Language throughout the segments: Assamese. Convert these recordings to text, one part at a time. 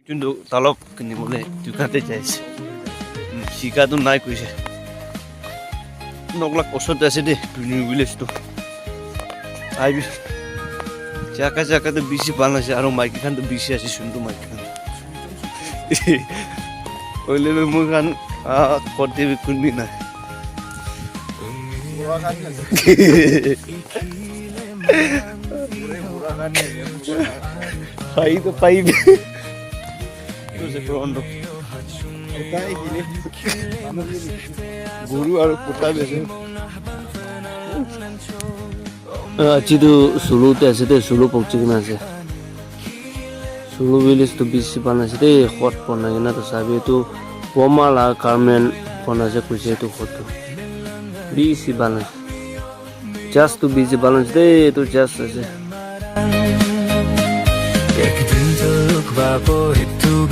কিন্তু তালপ কিনিবলৈ দোকানতে যাইছে শিকাটো নাই কৈছে নগলাক ওচৰতে আছে দেই নিউ ভিলেজটো আহিবি জাকাতে বেছি ভাল হৈছে আৰু মাইকীখানটো বেছি আছে চোনটো মাইকীখান কৈলে মোৰ খান কৰতে কোনবি নাই খাই তো পাইবি গৰু আৰু পোতা বেছে আজিতো চুলুতে আছে দেই চুলু পকছি কিনে আছে চুলু ভিলেজটো বেছি বনাইছে দেই খত বনাই কিনে তো চাবি এইটো পমালা কাৰ্মেন বনাইছে কৈছে এইটো খতটো বেছি বনাইছে জাষ্টটো বেছি বনাইছে দেই এইটো জাষ্ট আছে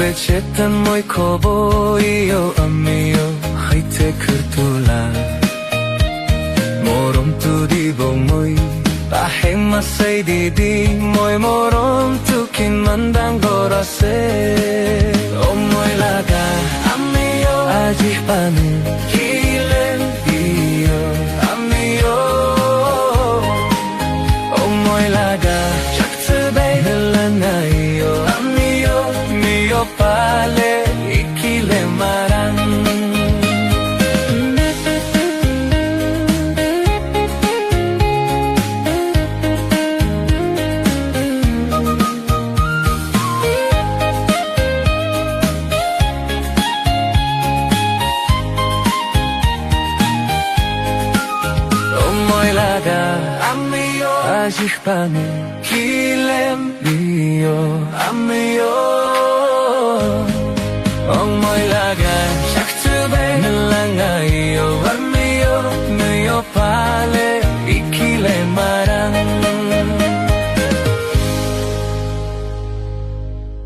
বেছেtan মই khoboyo amiyo haite kurtula morom tu dibo moi baheng masai didi moi morom tu kin mandang gorase oh moi laga amiyo ajih pane kilen dio amiyo oh moi laga chakte behelanayo amiyo mio pale ikile maran oh moi laga amiyo ajih pane kilem dio amiyo